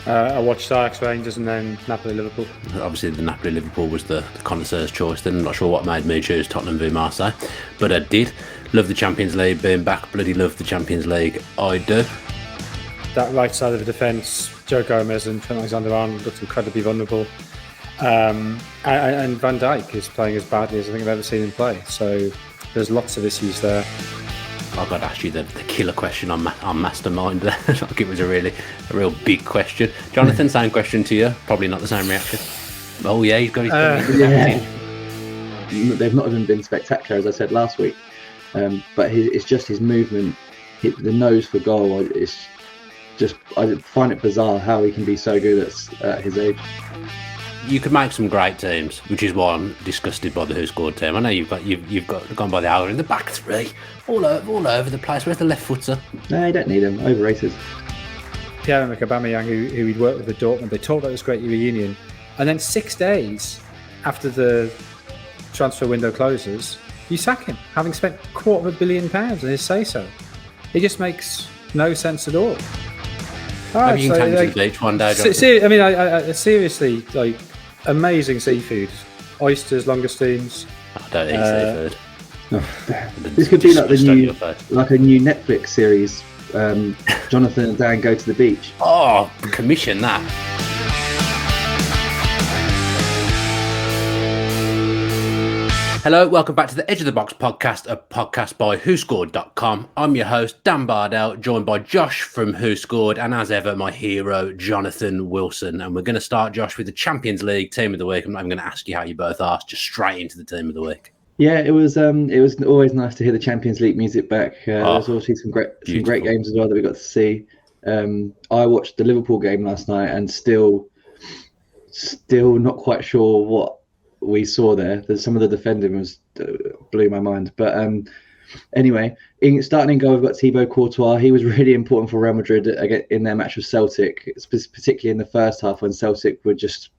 I watched Ajax, Rangers, and then Napoli, Liverpool. Obviously, the Napoli, Liverpool was the connoisseur's choice. Then I'm not sure what made me choose Tottenham v Marseille, but I did. Love the Champions League, being back. Bloody love the Champions League. I do. That right side of the defence, Joe Gomez and Aleksandar looked incredibly vulnerable. And Van Dijk is playing as badly as I think I've ever seen him play. So there's lots of issues there. I've got to ask you the killer question on Mastermind there. Like it was a real big question. Jonathan, same question to you. Probably not the same reaction. Oh yeah, he's got his They've not even been spectacular, as I said last week. But it's just his movement, the nose for goal. I find it bizarre how he can be so good at his age. You could make some great teams, which is why I'm disgusted by the WhoScored team. I know you've gone by the hour in the back three, all over the place. Where's the left footer? No, you don't need him. Overrated. Pierre-Emerick Aubameyang, who he'd worked with at Dortmund, they talked about this great reunion, and then 6 days after the transfer window closes, you sack him, having spent £250 million on his say-so. It just makes no sense at all. Maybe you can take to the beach one day. I seriously, like, amazing seafood, oysters, langoustines. I don't eat seafood. No. This could be like a new Netflix series. Jonathan and Dan go to the beach. Oh, commission that. Hello, welcome back to the Edge of the Box podcast, a podcast by WhoScored.com. I'm your host, Dan Bardell, joined by Josh from WhoScored, and as ever, my hero, Jonathan Wilson. And we're going to start, Josh, with the Champions League Team of the Week. I'm not even going to ask you how you both asked, just straight into the Team of the Week. Yeah, it was always nice to hear the Champions League music back. There was obviously some great games as well that we got to see. I watched the Liverpool game last night and still not quite sure what we saw there. Some of the defending blew my mind. But anyway, starting in goal, we've got Thibaut Courtois. He was really important for Real Madrid in their match with Celtic, particularly in the first half when Celtic were just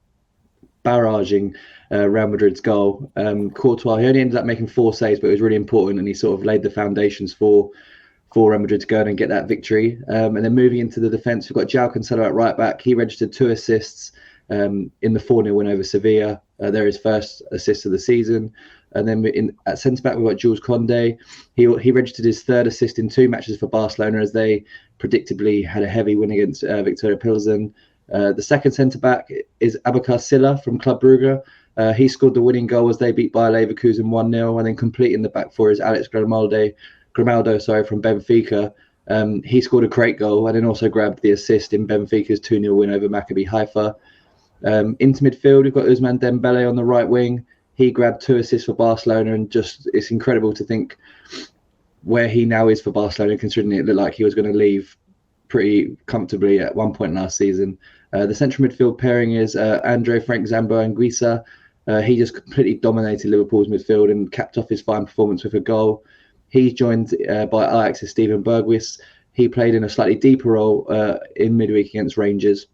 barraging Real Madrid's goal. Courtois, he only ended up making 4 saves, but it was really important, and he sort of laid the foundations for Real Madrid to go and get that victory. And then moving into the defence, we've got Joao Cancelo at right back. He registered 2 assists in the 4-0 win over Sevilla. They're his first assist of the season. And then at centre-back, we've got Jules Koundé. He registered his 3rd assist in 2 matches for Barcelona, as they predictably had a heavy win against Victoria Pilsen. The second centre-back is Abubakar Silla from Club Brugge. He scored the winning goal as they beat Bayer Leverkusen 1-0. And then completing the back four is Alex Grimaldo from Benfica. He scored a great goal and then also grabbed the assist in Benfica's 2-0 win over Maccabi Haifa. Into midfield, we've got Ousmane Dembele on the right wing. He grabbed 2 assists for Barcelona, and just it's incredible to think where he now is for Barcelona, considering it looked like he was going to leave pretty comfortably at one point last season. The central midfield pairing is Andre, Frank Zambo and Guisa. He just completely dominated Liverpool's midfield and capped off his fine performance with a goal. He's joined by Ajax's Steven Berghuis. He played in a slightly deeper role in midweek against Rangers,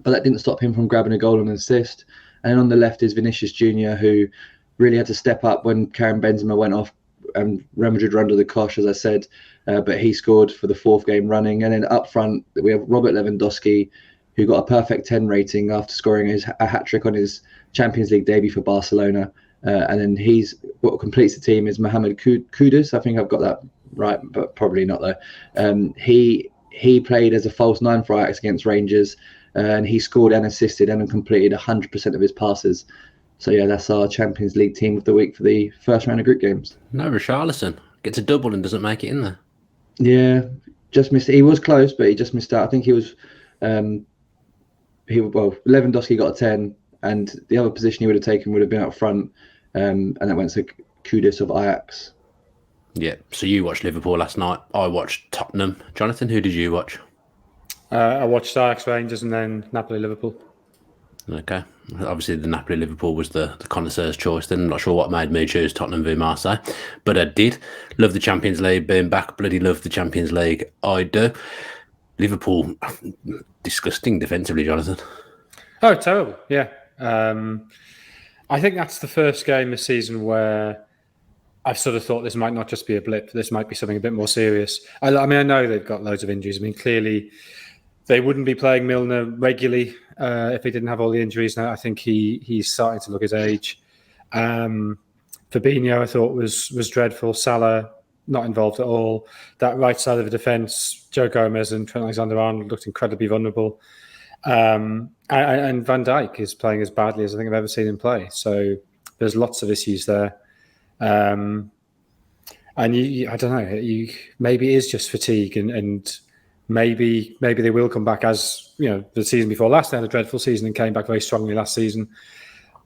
but that didn't stop him from grabbing a goal and an assist. And on the left is Vinicius Junior, who really had to step up when Karim Benzema went off and Real Madrid were under the cosh, as I said, but he scored for the 4th game running. And then up front, we have Robert Lewandowski, who got a perfect 10 rating after scoring a hat-trick on his Champions League debut for Barcelona. And then what completes the team is Mohamed Kudus. I think I've got that right, but probably not though. He played as a false 9 for Ajax against Rangers, and he scored and assisted and completed 100% of his passes. So yeah, that's our Champions League Team of the Week for the first round of group games. No, Richarlison gets a double and doesn't make it in there. Yeah, just missed it. He was close, but he just missed out. I think he was... Lewandowski got a 10, and the other position he would have taken would have been up front, and that went to Kudus of Ajax. Yeah, so you watched Liverpool last night. I watched Tottenham. Jonathan, who did you watch? I watched Ajax, Rangers, and then Napoli, Liverpool. Okay. Obviously, the Napoli, Liverpool was the connoisseur's choice. Then I'm not sure what made me choose Tottenham v Marseille, but I did. Love the Champions League, being back. Bloody love the Champions League. I do. Liverpool, disgusting defensively, Jonathan. Oh, terrible. Yeah. I think that's the first game this season where I've sort of thought this might not just be a blip. This might be something a bit more serious. I know they've got loads of injuries. I mean, clearly they wouldn't be playing Milner regularly if he didn't have all the injuries. Now I think he's starting to look his age. Fabinho, I thought was dreadful. Salah not involved at all. That right side of the defence, Joe Gomez and Trent Alexander-Arnold looked incredibly vulnerable. And Van Dijk is playing as badly as I think I've ever seen him play. So there's lots of issues there. And I don't know. Maybe it is just fatigue, and maybe they will come back as the season before last. They had a dreadful season and came back very strongly last season.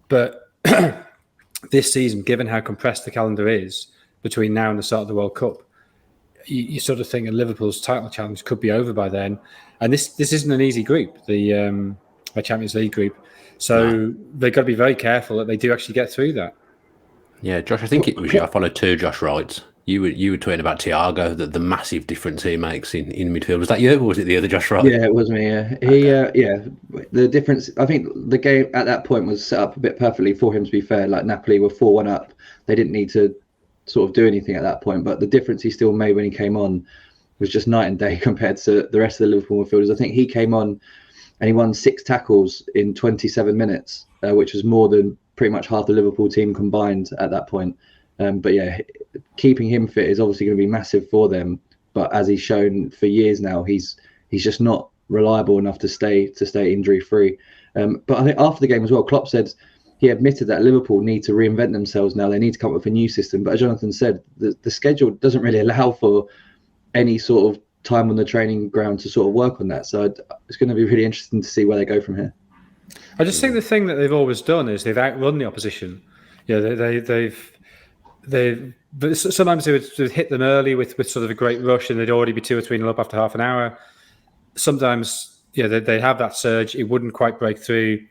But this season, given how compressed the calendar is between now and the start of the World Cup, you sort of think that Liverpool's title challenge could be over by then. And this isn't an easy group, the Champions League group. So they've got to be very careful that they do actually get through that. Yeah, Josh, I think it was you. I followed two Josh Wrights. You were tweeting about Thiago, the massive difference he makes in midfield. Was that you, or was it the other Josh Wright? Yeah, it was me. Yeah, the difference. I think the game at that point was set up a bit perfectly for him. To be fair, like Napoli were 4-1 up. They didn't need to sort of do anything at that point. But the difference he still made when he came on was just night and day compared to the rest of the Liverpool midfielders. I think he came on and he won 6 tackles in 27 minutes, which was more than pretty much half the Liverpool team combined at that point. But yeah, keeping him fit is obviously going to be massive for them. But as he's shown for years now, he's just not reliable enough to stay injury free. But I think after the game as well, Klopp said he admitted that Liverpool need to reinvent themselves now. They need to come up with a new system. But as Jonathan said, the schedule doesn't really allow for any sort of time on the training ground to sort of work on that. So it's going to be really interesting to see where they go from here. I just think the thing that they've always done is they've outrun the opposition. Sometimes they would hit them early with sort of a great rush, and they'd already be 2 or 3-0 up after half an hour. Sometimes, they'd have that surge. It wouldn't quite break through.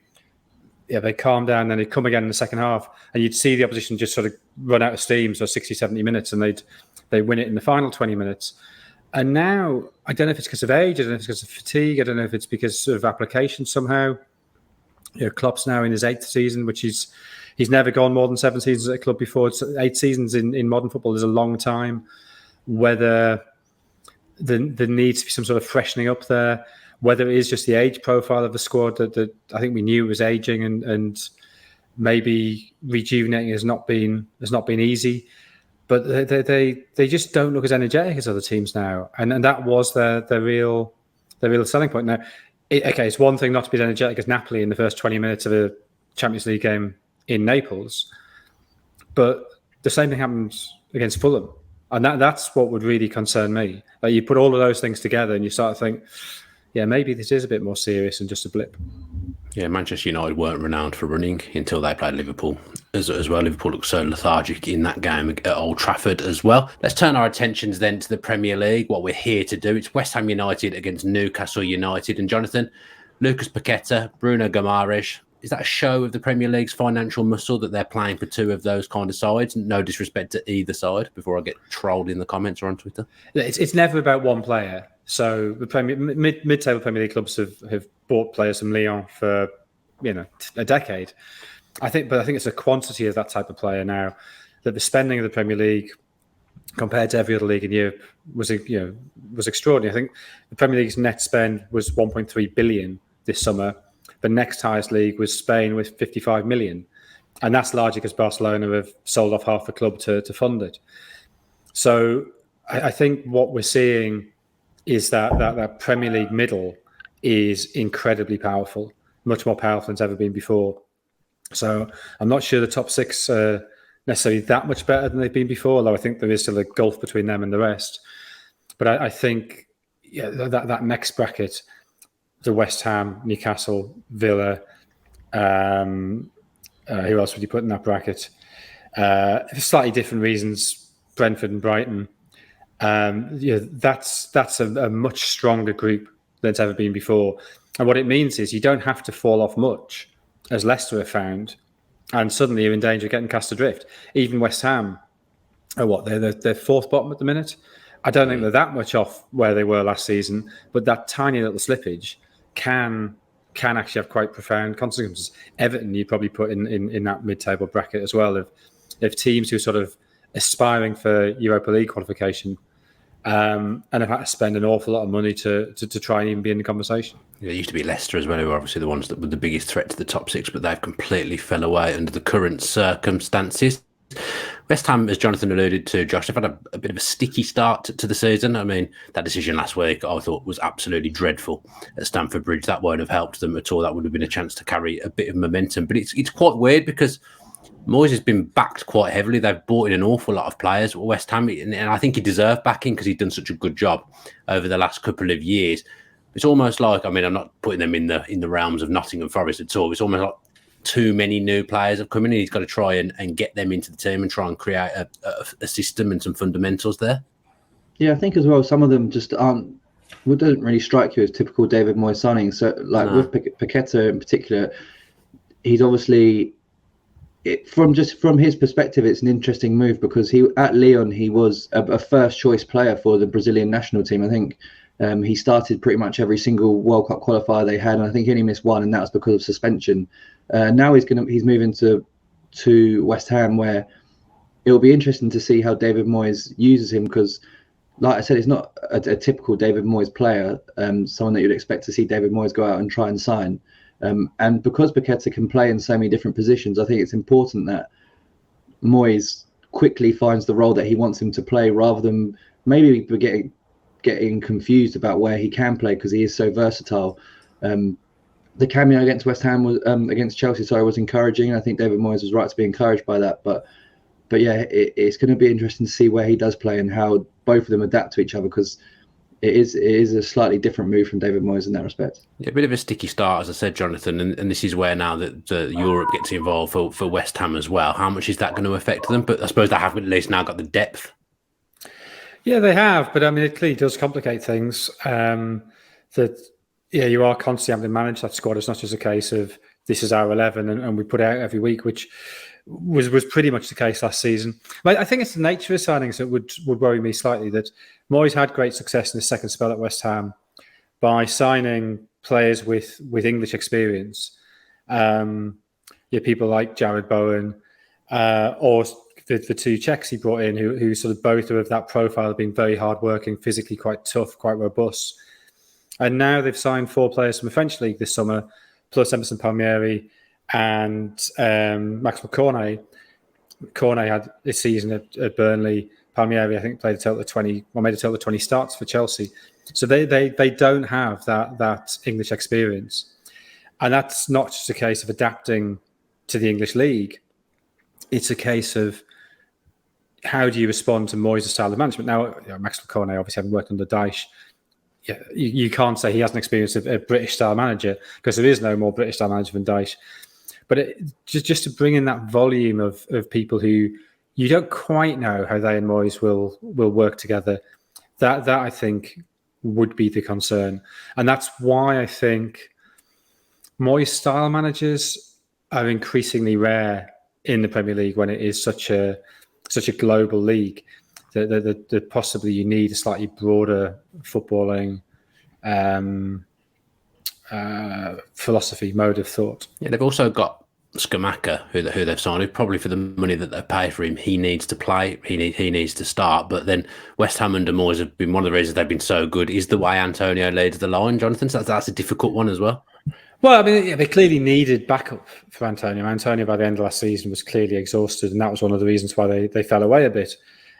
Yeah, they calm down, then they'd come again in the second half, and you'd see the opposition just sort of run out of steam, so 60, 70 minutes, and they'd win it in the final 20 minutes. And now, I don't know if it's because of age, I don't know if it's because of fatigue, I don't know if it's because of application somehow. Klopp's now in his 8th season, which he's never gone more than 7 seasons at a club before. 8 seasons in modern football is a long time. Whether there needs to be some sort of freshening up there, whether it is just the age profile of the squad that I think we knew was aging, and maybe rejuvenating has not been easy. But they just don't look as energetic as other teams now, and that was their real selling point. Now, it's one thing not to be as energetic as Napoli in the first 20 minutes of a Champions League game in Naples, but the same thing happens against Fulham, and that's what would really concern me. Like, you put all of those things together and you start to think, yeah, maybe this is a bit more serious than just a blip. Yeah, Manchester United weren't renowned for running until they played Liverpool as well. Liverpool looked so lethargic in that game at Old Trafford as well. Let's turn our attentions then to the Premier League, what we're here to do. It's West Ham United against Newcastle United. And Jonathan, Lucas Paqueta, Bruno Guimaraes, is that a show of the Premier League's financial muscle that they're playing for 2 of those kind of sides? No disrespect to either side, before I get trolled in the comments or on Twitter. It's never about one player. So the mid-table Premier League clubs have bought players from Lyon for a decade. I think it's a quantity of that type of player now, that the spending of the Premier League compared to every other league in Europe was extraordinary. I think the Premier League's net spend was 1.3 billion this summer. The next highest league was Spain with 55 million, and that's largely because Barcelona have sold off half the club to fund it. So I think what we're seeing is that Premier League middle is incredibly powerful, much more powerful than it's ever been before. So I'm not sure the top 6 are necessarily that much better than they've been before, although I think there is still a gulf between them and the rest. But I think that next bracket, the West Ham, Newcastle, Villa, who else would you put in that bracket? For slightly different reasons, Brentford and Brighton. That's a much stronger group than it's ever been before. And what it means is you don't have to fall off much, as Leicester have found, and suddenly you're in danger of getting cast adrift. Even West Ham, they're 4th bottom at the minute. I don't think they're that much off where they were last season, but that tiny little slippage can actually have quite profound consequences. Everton, you probably put in that mid-table bracket as well, of teams who are sort of aspiring for Europa League qualification. and have had to spend an awful lot of money to try and even be in the conversation. Yeah, it used to be Leicester as well, who were obviously the ones that were the biggest threat to the top six, but they've completely fell away under the current circumstances. West Ham, as Jonathan alluded to, Josh, they've had a bit of a sticky start to the season. I mean, that decision last week I thought was absolutely dreadful at Stamford Bridge. That won't have helped them at all. That would have been a chance to carry a bit of momentum. But it's quite weird because Moyes has been backed quite heavily. They've brought in an awful lot of players at West Ham, and I think he deserved backing because he'd done such a good job over the last couple of years. It's almost like, I mean, I'm not putting them in the realms of Nottingham Forest at all. It's almost like too many new players have come in, and he's got to try and get them into the team and try and create a system and some fundamentals there. Yeah, I think as well, some of them just aren't, well, doesn't really strike you as typical David Moyes signings. So, like with Paqueta in particular, he's obviously, from his perspective, it's an interesting move because at Lyon he was a first choice player for the Brazilian national team. I think he started pretty much every single World Cup qualifier they had, and I think he only missed one, and that was because of suspension. Now he's moving to West Ham, where it'll be interesting to see how David Moyes uses him because, like I said, it's not a typical David Moyes player, someone that you'd expect to see David Moyes go out and try and sign. And because Paqueta can play in so many different positions, I think it's important that Moyes quickly finds the role that he wants him to play, rather than maybe getting confused about where he can play because he is so versatile. The cameo against West Ham was against Chelsea, was encouraging. And I think David Moyes was right to be encouraged by that. But yeah, it's going to be interesting to see where he does play and how both of them adapt to each other, because it is a slightly different move from David Moyes in that respect. Yeah, a bit of a sticky start, as I said, Jonathan, and this is where now that Europe gets involved for West Ham as well. How much is that going to affect them? But I suppose they have at least now got the depth. Yeah, they have, but I mean, it clearly does complicate things. You are constantly having to manage that squad. It's not just a case of this is our 11 and we put it out every week, which was pretty much the case last season. But I think it's the nature of signings that would worry me slightly, that Moyes had great success in his second spell at West Ham by signing players with English experience. People like Jared Bowen or the two Czechs he brought in, who sort of both are of that profile of being very hardworking, physically quite tough, quite robust. And now they've signed 4 players from the French league this summer, plus Emerson Palmieri and Maxwell Cornet. Cornet had this season at Burnley. Palmieri, I think, made a total of 20 starts for Chelsea. So they don't have that English experience. And that's not just a case of adapting to the English league. It's a case of how do you respond to Moyes' style of management. Now, Maxwell Cornet obviously having worked under Dyche, you can't say he has an experience of a British-style manager, because there is no more British-style manager than Dyche. But just to bring in that volume of people who you don't quite know how they and Moyes will work together, that I think would be the concern. And that's why I think Moyes-style managers are increasingly rare in the Premier League when it is such a global league. That possibly you need a slightly broader footballing philosophy, mode of thought. Yeah, they've also got Scamacca, who they've signed, who probably for the money that they pay for him, he needs to play, he needs to start. But then West Ham under Moyes have been one of the reasons they've been so good is the way Antonio leads the line, Jonathan. So that's a difficult one as well. Well, I mean, they clearly needed backup for Antonio. Antonio, by the end of last season, was clearly exhausted, and that was one of the reasons why they fell away a bit.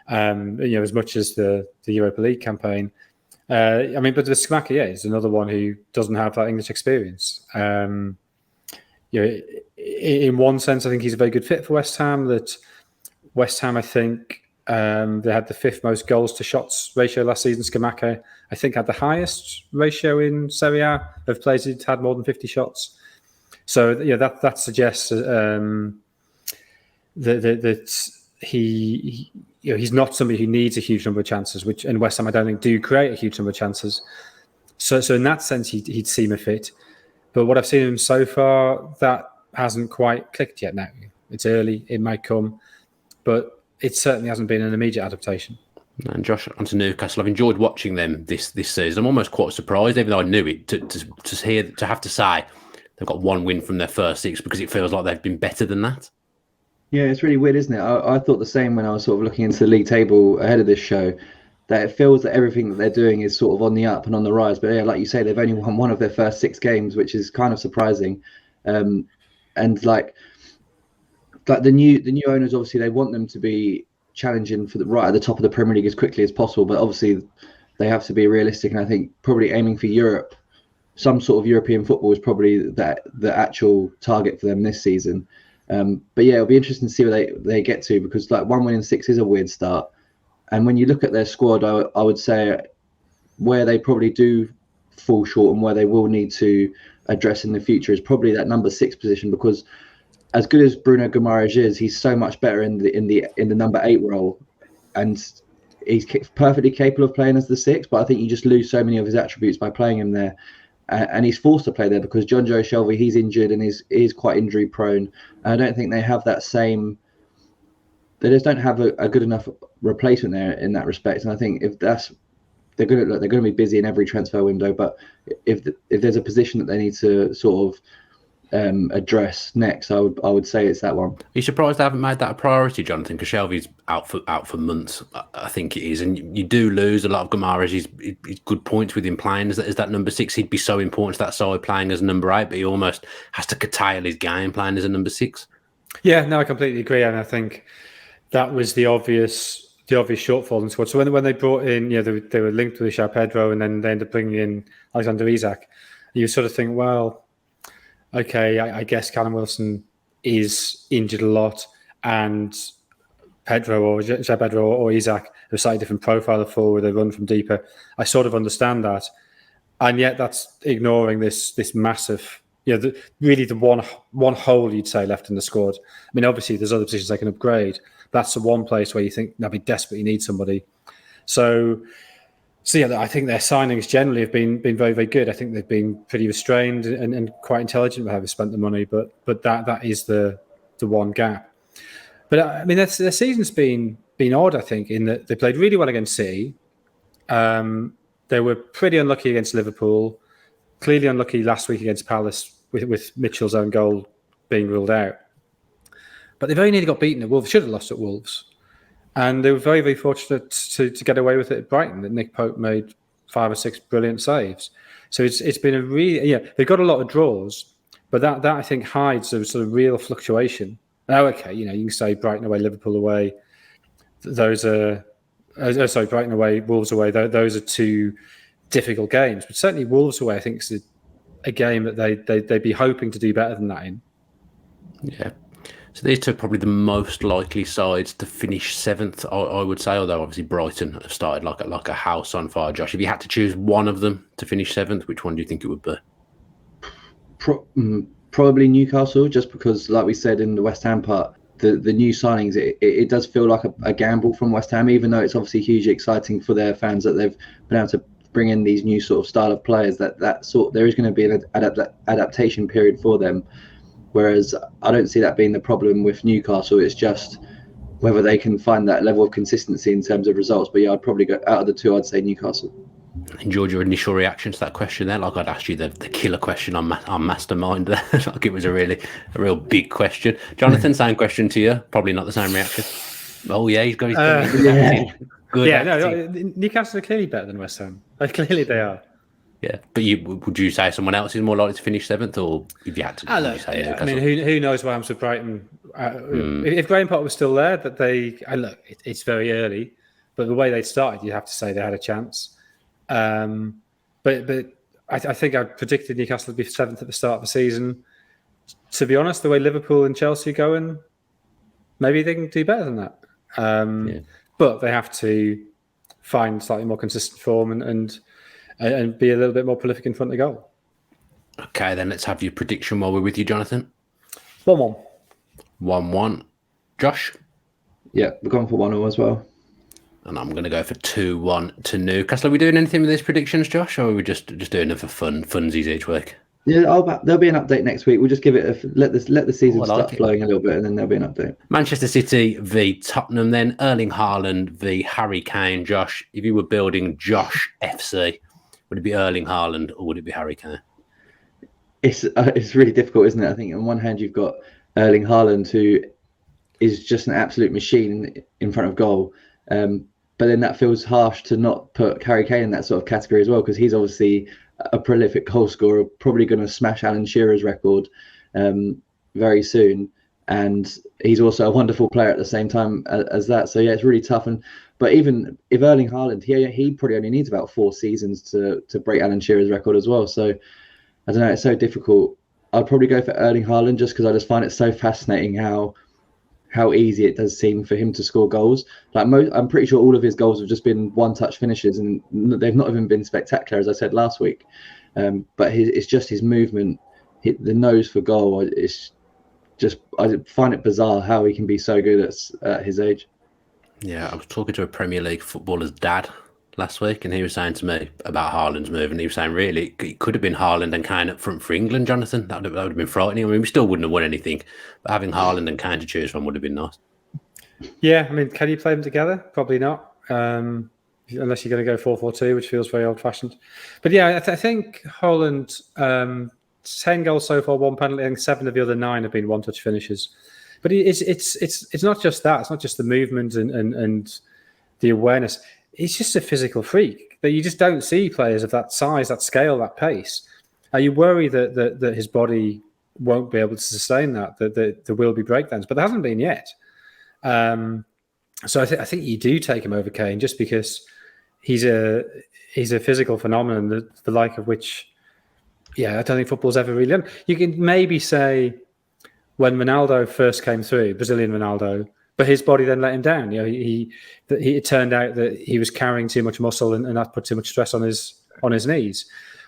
As much as the Europa League campaign. But the Scamacca, is another one who doesn't have that English experience. In one sense, I think he's a very good fit for West Ham. That West Ham, I think, they had the 5th most goals to shots ratio last season. Scamacca, I think, had the highest ratio in Serie A of players who'd had more than 50 shots. So that suggests that he's not somebody who needs a huge number of chances, which in West Ham I don't think do create a huge number of chances. So in that sense, he'd seem a fit. But what I've seen of him so far, that hasn't quite clicked yet. Now it's early; it might come, but it certainly hasn't been an immediate adaptation. And Josh, onto Newcastle. I've enjoyed watching them this season. I'm almost quite surprised, even though I knew it, to have to say they've got 1 win from their first 6, because it feels like they've been better than that. Yeah, it's really weird, isn't it? I thought the same when I was sort of looking into the league table ahead of this show. that it feels that everything that they're doing is sort of on the up and on the rise. But yeah, like you say, they've only won one of their first 6 games, which is kind of surprising. And like the new owners, obviously they want them to be challenging for right at the top of the Premier League as quickly as possible. But obviously they have to be realistic, and I think probably aiming for Europe, some sort of European football, is probably the actual target for them this season. But yeah, it'll be interesting to see where they get to, because like 1 win in 6 is a weird start. And when you look at their squad, I would say where they probably do fall short and where they will need to address in the future is probably that number 6 position, because as good as Bruno Guimaraes is, he's so much better in the number 8 role, and he's perfectly capable of playing as the 6. But I think you just lose so many of his attributes by playing him there, and he's forced to play there because John Joe Shelby, he's injured and is quite injury prone. And I don't think they have that same. They just don't have a good enough replacement there in that respect. And I think if they're going to be busy in every transfer window. But if there's a position that they need to sort of address next, I would say it's that one. Are you surprised they haven't made that a priority, Jonathan? Because Shelby's out for months, I think it is, and you do lose a lot of Guimaraes. He's good points with him playing as that number 6. He'd be so important to that side playing as number 8, but he almost has to curtail his game playing as a number 6. Yeah, no, I completely agree, and I think that was the obvious shortfall in the squad. So when they brought in, they were linked with Joao Pedro, and then they ended up bringing in Aleksandar Isak. You sort of think, well, okay, I guess Callum Wilson is injured a lot, and Pedro or Joao Pedro or Isak have a slightly different profile of forward. They run from deeper. I sort of understand that, and yet that's ignoring this massive. Really the one hole you'd say left in the squad. I mean, obviously there's other positions they can upgrade. That's the one place where you think they desperately need somebody. So yeah, I think their signings generally have been very, very good. I think they've been pretty restrained and quite intelligent with how they spent the money. But that is the one gap. But I mean, their season's been odd. I think in that they played really well against City. They were pretty unlucky against Liverpool. Clearly unlucky last week against Palace with Mitchell's own goal being ruled out. But they very nearly got beaten at Wolves. Should have lost at Wolves. And they were very, very fortunate to get away with it at Brighton, that Nick Pope made 5 or 6 brilliant saves. So it's been a really... they've got a lot of draws, but that I think hides a sort of real fluctuation. Now, okay, you can say Brighton away, Liverpool away. Those are... Brighton away, Wolves away. Those are 2 difficult games. But certainly Wolves away, I think, is a game that they'd be hoping to do better than that in. Yeah. So these 2 are probably the most likely sides to finish 7th, I would say, although obviously Brighton have started like a house on fire. Josh, if you had to choose one of them to finish 7th, which one do you think it would be? Probably Newcastle, just because, like we said in the West Ham part, the new signings, it does feel like a gamble from West Ham, even though it's obviously hugely exciting for their fans that they've been able to bring in these new sort of style of players. There is going to be an adaptation period for them. Whereas I don't see that being the problem with Newcastle. It's just whether they can find that level of consistency in terms of results. But yeah, I'd probably go out of the 2. I'd say Newcastle. Enjoyed your initial reaction to that question there. Like I'd asked you the killer question on Mastermind there. Like it was a real big question. Jonathan, same question to you. Probably not the same reaction. Oh yeah, he's got his good. Yeah, no, Newcastle are clearly better than West Ham. Clearly they are. Yeah, but would you say someone else is more likely to finish 7th, or if you had to? Say I mean, who knows what happens with Brighton? If Graham Potter was still there, it's very early, but the way they started, you have to say they had a chance. But I think I predicted Newcastle would be 7th at the start of the season. To be honest, the way Liverpool and Chelsea are going, maybe they can do better than that. But they have to find slightly more consistent form and be a little bit more prolific in front of goal. Okay, then let's have your prediction while we're with you, Jonathan. 1-1. 1-1. Josh? Yeah, we're going for 1-0 as well. And I'm going to go for 2-1 to Newcastle. Are we doing anything with these predictions, Josh, or are we just doing it for funsies each week? Yeah, there'll be an update next week. We'll just give it let the season start flowing a little bit, and then there'll be an update. Manchester City v Tottenham, then Erling Haaland v Harry Kane. Josh, if you were building Josh FC, would it be Erling Haaland or would it be Harry Kane? It's really difficult, isn't it? I think on one hand you've got Erling Haaland, who is just an absolute machine in front of goal. but then that feels harsh to not put Harry Kane in that sort of category as well, because he's obviously a prolific goal scorer, probably going to smash Alan Shearer's record very soon, and he's also a wonderful player at the same time as that. So yeah, it's really tough. But even if Erling Haaland, he probably only needs about 4 seasons to break Alan Shearer's record as well. So I don't know, it's so difficult. I'd probably go for Erling Haaland just because I just find it so fascinating how easy it does seem for him to score goals. Like I'm pretty sure all of his goals have just been one-touch finishes, and they've not even been spectacular, as I said last week. But it's just his movement, the nose for goal. It's just, I find it bizarre how he can be so good at his age. Yeah, I was talking to a Premier League footballer's dad last week, and he was saying to me about Haaland's move, and he was saying really it could have been Haaland and Kane up front for England, Jonathan. That would have been frightening. I mean, we still wouldn't have won anything, but having Haaland and Kane to choose from would have been nice. Yeah, I mean, can you play them together? Probably not, unless you're going to go 4-4-2, which feels very old-fashioned. But yeah, I think Haaland, 10 goals so far, 1 penalty, and 7 of the other 9 have been one-touch finishes. But it's not just that. It's not just the movement and the awareness. He's just a physical freak that you just don't see players of that size, that scale, that pace. Are you worried that his body won't be able to sustain that there will be breakdowns? But there hasn't been yet. So I think you do take him over Kane just because he's a physical phenomenon, the like of which, I don't think football's ever really done. You can maybe say when Ronaldo first came through, Brazilian Ronaldo, but his body then let him down. It turned out that he was carrying too much muscle, and that put too much stress on his knees.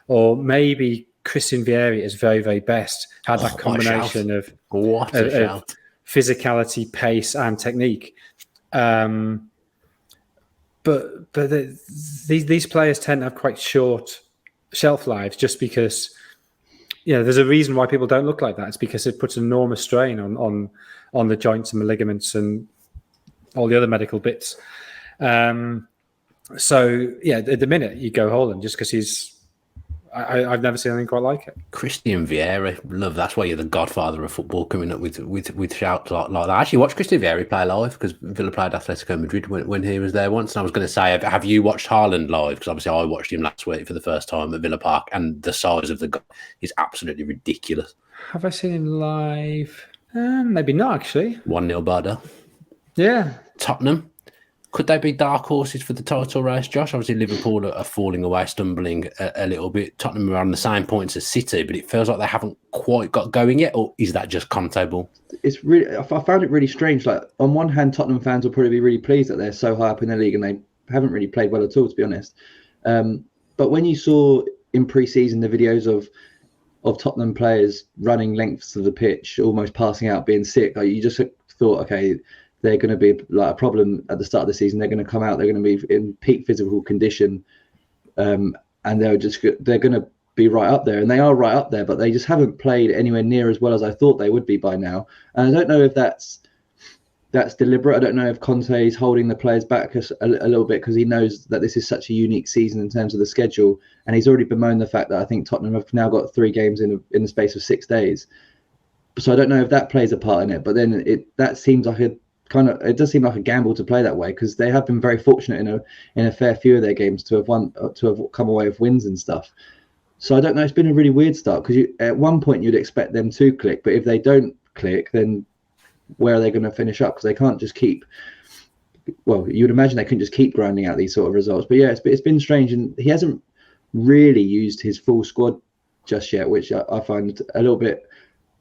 Or maybe Christian Vieri, at his very, very best, had that combination of physicality, pace, and technique. But these players tend to have quite short shelf lives, just because there's a reason why people don't look like that. It's because it puts enormous strain on the joints and the ligaments and all the other medical bits. So at the minute you go Haaland just because I've never seen anything quite like it. Christian Vieri, love. That's why you're the godfather of football, coming up with shouts like that. I actually watched Christian Vieri play live because Villa played Atletico Madrid when he was there once. And I was going to say, have you watched Haaland live? Because obviously I watched him last week for the first time at Villa Park, and the size of the guy is absolutely ridiculous. Have I seen him live? Maybe not, actually. 1-0 Bardell. Yeah. Tottenham. Could they be dark horses for the title race, Josh? Obviously, Liverpool are falling away, stumbling a little bit. Tottenham are on the same points as City, but it feels like they haven't quite got going yet. Or is that just Conte ball? It's really, I found it really strange. Like, on one hand, Tottenham fans will probably be really pleased that they're so high up in the league, and they haven't really played well at all, to be honest. But when you saw in pre-season the videos of Tottenham players running lengths of the pitch, almost passing out, being sick, like, you just thought, okay, they're going to be like a problem at the start of the season. They're going to come out, they're going to be in peak physical condition, and they're going to be right up there, and they are right up there, but they just haven't played anywhere near as well as I thought they would be by now. And I don't know if that's deliberate. I don't know if Conte is holding the players back a little bit because he knows that this is such a unique season in terms of the schedule, and he's already bemoaned the fact that I think Tottenham have now got 3 games in the space of 6 days. So I don't know if that plays a part in it, but then it does seem like a gamble to play that way, because they have been very fortunate in a fair few of their games to have come away with wins and stuff. So I don't know. It's been a really weird start, because at one point you'd expect them to click, but if they don't click, then where are they going to finish up? Because they can't just keep. Well, you would imagine they couldn't just keep grinding out these sort of results. But yeah, it's been strange, and he hasn't really used his full squad just yet, which I find a little bit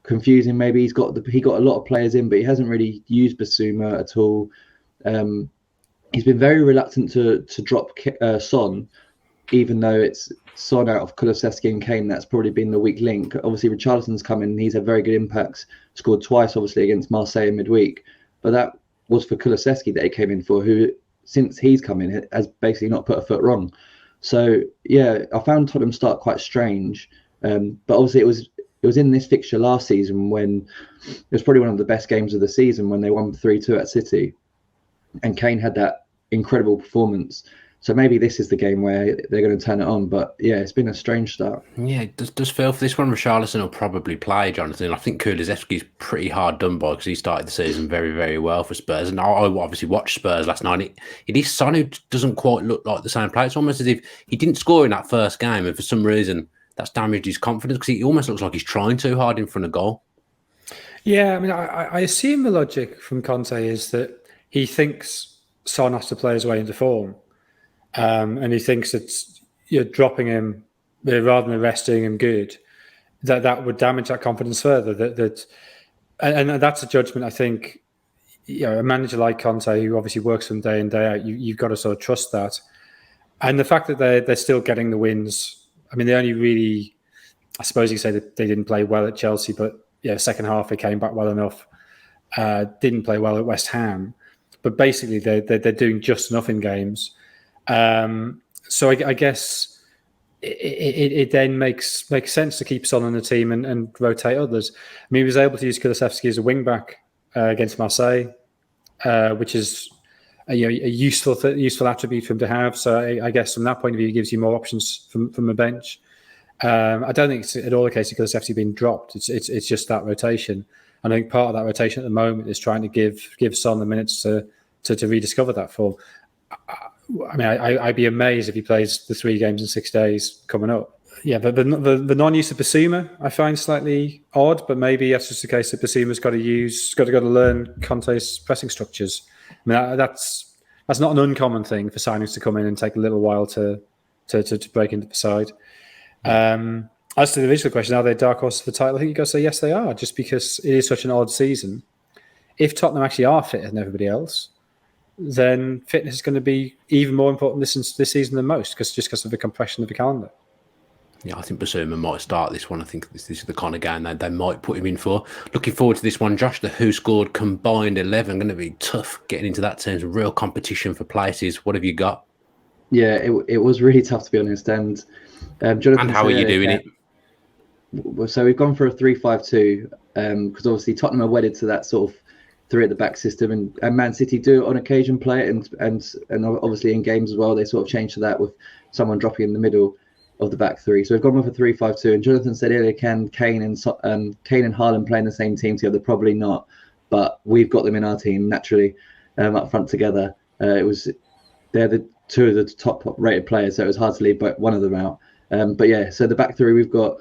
confusing. Maybe he got a lot of players in, but he hasn't really used Basuma at all. He's been very reluctant to drop Son, even though it's Son out of Kulusevski and Kane. That's probably been the weak link. Obviously, Richarlison's come in. He's had very good impacts. Scored twice, obviously, against Marseille in midweek. But that was for Kulusevski that he came in for, who, since he's come in, has basically not put a foot wrong. So, yeah, I found Tottenham start quite strange. But obviously, it was in this fixture last season when it was probably one of the best games of the season when they won 3-2 at City. And Kane had that incredible performance. So maybe this is the game where they're going to turn it on. But yeah, it's been a strange start. Yeah, it does feel for this one. Richarlison will probably play, Jonathan. I think Kulusevski's pretty hard done by because he started the season very, very well for Spurs. And I obviously watched Spurs last night. It is Son who doesn't quite look like the same player. It's almost as if he didn't score in that first game, and for some reason that's damaged his confidence because he almost looks like he's trying too hard in front of goal. Yeah, I mean, I assume the logic from Conte is that he thinks Son has to play his way into form. And he thinks that you're dropping him rather than resting him good, that would damage that confidence further. And that's a judgment, I think, a manager like Conte, who obviously works from day in, day out, you've got to sort of trust that. And the fact that they're still getting the wins, I mean, they only really, I suppose you could say that they didn't play well at Chelsea, but second half they came back well enough. Didn't play well at West Ham, but basically they're doing just enough in games. So I guess it then makes sense to keep Son on the team and rotate others. I mean, he was able to use Kulusevski as a wing back against Marseille, which is a useful attribute for him to have. So I guess from that point of view, it gives you more options from the bench. I don't think it's at all the case of Kulusevski being dropped. It's just that rotation. And I think part of that rotation at the moment is trying to give Son the minutes to rediscover that form. I mean, I'd be amazed if he plays the 3 games in 6 days coming up. Yeah, but the non-use of Basuma I find slightly odd, but maybe that's just the case that Basuma's got to learn Conte's pressing structures. I mean, that's not an uncommon thing for signings to come in and take a little while to break into the side. As to the original question, are they a dark horse for the title? I think you've got to say yes, they are, just because it is such an odd season. If Tottenham actually are fitter than everybody else, then fitness is going to be even more important this season than most, because of the compression of the calendar. Yeah, I think Basuma might start this one. I think this is the kind of game they might put him in for. Looking forward to this one, Josh. The Who Scored combined 11. Going to be tough getting into that terms of real competition for places. What have you got? Yeah, it was really tough, to be honest. And Jonathan, and how are you doing it? So we've gone for a 3-5-2 because obviously Tottenham are wedded to that sort of 3 at the back system, and Man City do on occasion play it, and obviously in games as well they sort of change to that with someone dropping in the middle of the back 3. So we've gone with a 3-5-2. And Jonathan said earlier, can Kane and Haaland play in the same team together? Probably not, but we've got them in our team naturally up front together. They're the 2 of the top rated players, so it was hard to leave but one of them out. But yeah, so the back 3 we've got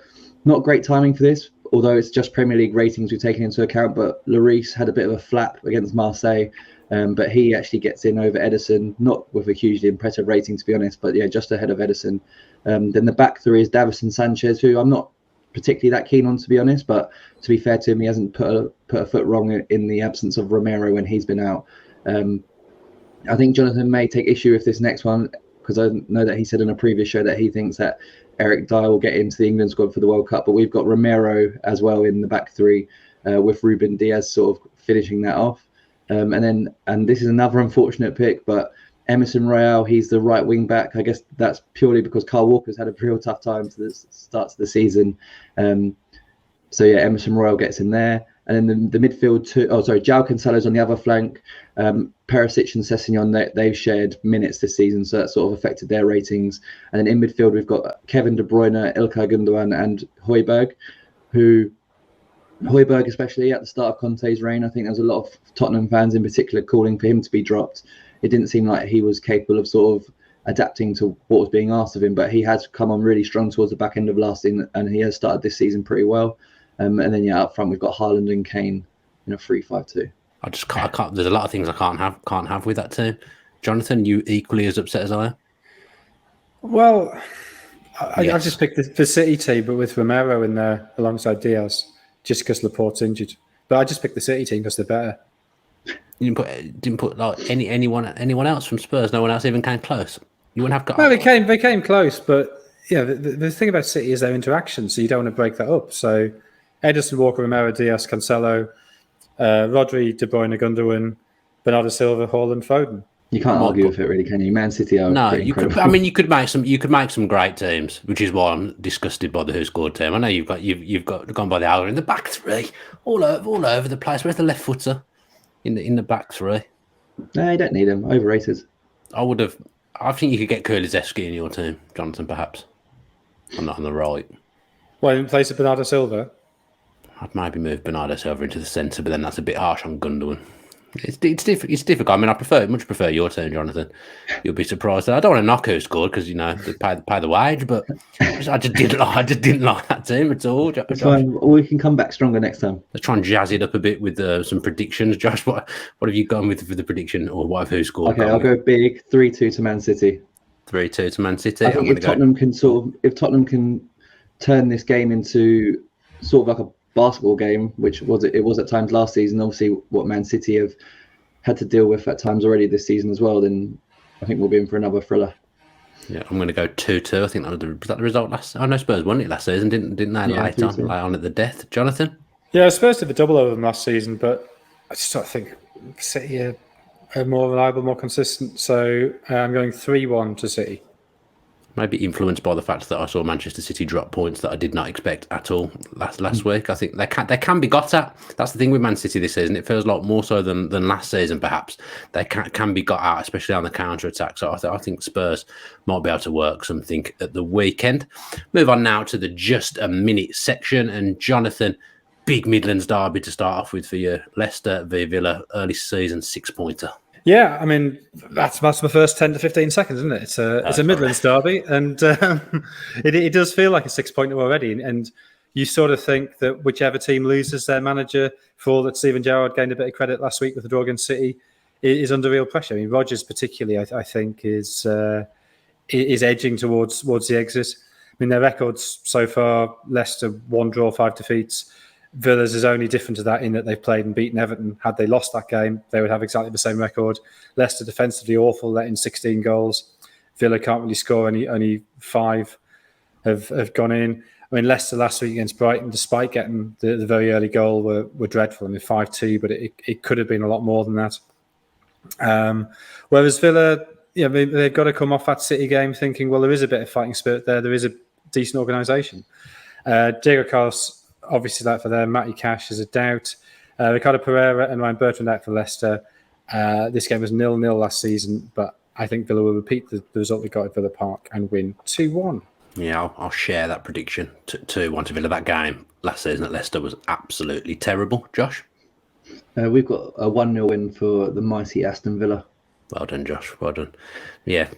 not great timing for this, although it's just Premier League ratings we've taken into account. But Lloris had a bit of a flap against Marseille, but he actually gets in over Ederson, not with a hugely impressive rating to be honest, but yeah, just ahead of Ederson. Then the back 3 is Davison Sanchez, who I'm not particularly that keen on to be honest, but to be fair to him, he hasn't put a foot wrong in the absence of Romero when he's been out. I think Jonathan may take issue with this next one, because I know that he said in a previous show that he thinks that Eric Dyer will get into the England squad for the World Cup, but we've got Romero as well in the back 3, with Ruben Diaz sort of finishing that off. And this is another unfortunate pick, but Emerson Royale, he's the right wing back. I guess that's purely because Kyle Walker's had a real tough time to the start of the season. So yeah, Emerson Royale gets in there. And then the midfield Joao Cancelo's on the other flank. Perisic and Sessegnon, they've shared minutes this season, so that sort of affected their ratings. And then in midfield, we've got Kevin De Bruyne, Ilkay Gundogan, and Højbjerg, Højbjerg, especially at the start of Conte's reign, I think there was a lot of Tottenham fans in particular calling for him to be dropped. It didn't seem like he was capable of sort of adapting to what was being asked of him, but he has come on really strong towards the back end of last season, and he has started this season pretty well. And then up front we've got Haaland and Kane in a 3-5-2. I can't. There's a lot of things I can't have with that team. Jonathan, you equally as upset as I am? Well, I just picked the City team, but with Romero in there alongside Diaz, just because Laporte's injured. But I just picked the City team because they're better. You didn't put like anyone else from Spurs. No one else even came close. You wouldn't have got. No, they came close, but yeah, the thing about City is their interaction, so you don't want to break that up. So Ederson, Walker, Romero, Diaz, Cancelo, Rodri, De Bruyne, Gundogan, Bernardo Silva, Haaland, Foden. You can't argue with it, really, can you? Man City are pretty incredible. I mean, you could make some great teams, which is why I'm disgusted by the Who Scored team. I know you've got gone by the hour in the back 3, all over the place. Where's the left footer in the back 3? No, you don't need him. Overrated. I would have I think you could get Kulusevski in your team, Jonathan, perhaps. On the right. Well, in place of Bernardo Silva? I'd maybe move Bernardo Silva into the centre, but then that's a bit harsh on Gundogan. It's difficult. I mean, I much prefer your team, Jonathan. You'll be surprised. I don't want to knock who scored because they pay the wage, but I just didn't like that team at all. It's fine. We can come back stronger next time. Let's try and jazz it up a bit with some predictions. Josh, what have you gone with for the prediction, or what have who scored? Okay, I'll go big 3-2 to Man City. 3-2 to Man City. I think if Tottenham can turn this game into sort of like a basketball game, which it was at times last season, obviously what Man City have had to deal with at times already this season as well, then I think we'll be in for another thriller. Yeah, I'm going to go 2-2. I think was that the result last. I know Spurs won it last season, didn't they? Late on at the death, Jonathan. Yeah, Spurs did a double over them last season, but I just sort of think City are more reliable, more consistent. So I'm going 3-1 to City. Maybe influenced by the fact that I saw Manchester City drop points that I did not expect at all last week. I think they can be got at. That's the thing with Man City this season. It feels like more so than last season, perhaps. They can be got at, especially on the counter-attack. So I think Spurs might be able to work something at the weekend. Move on now to the just a minute section. And Jonathan, big Midlands derby to start off with for you. Leicester v Villa, early season 6-pointer. Yeah, I mean, that's my first 10 to 15 seconds, isn't it? It's a Midlands derby, and it does feel like a 6-pointer already. And you sort of think that whichever team loses their manager, for all that Steven Gerrard gained a bit of credit last week with the draw against City, is under real pressure. I mean, Rodgers particularly, I think, is edging towards the exit. I mean, their records so far, Leicester 1 draw, 5 defeats. Villa's is only different to that in that they've played and beaten Everton. Had they lost that game, they would have exactly the same record. Leicester defensively awful, letting 16 goals. Villa can't really score only 5 have gone in. I mean, Leicester last week against Brighton, despite getting the very early goal, were dreadful. I mean, 5-2, but it could have been a lot more than that. Whereas Villa, they've got to come off that City game thinking, well, there is a bit of fighting spirit there. There is a decent organisation. Diego Carlos, obviously that for them. Matty Cash is a doubt. Ricardo Pereira and Ryan Bertrand out for Leicester. This game was 0-0 last season, but I think Villa will repeat the result they got at Villa Park and win 2-1. Yeah, I'll share that prediction. 2-1 to Villa. That game last season at Leicester was absolutely terrible. Josh? We've got a 1-0 win for the mighty Aston Villa. Well done, Josh. Well done. Yeah.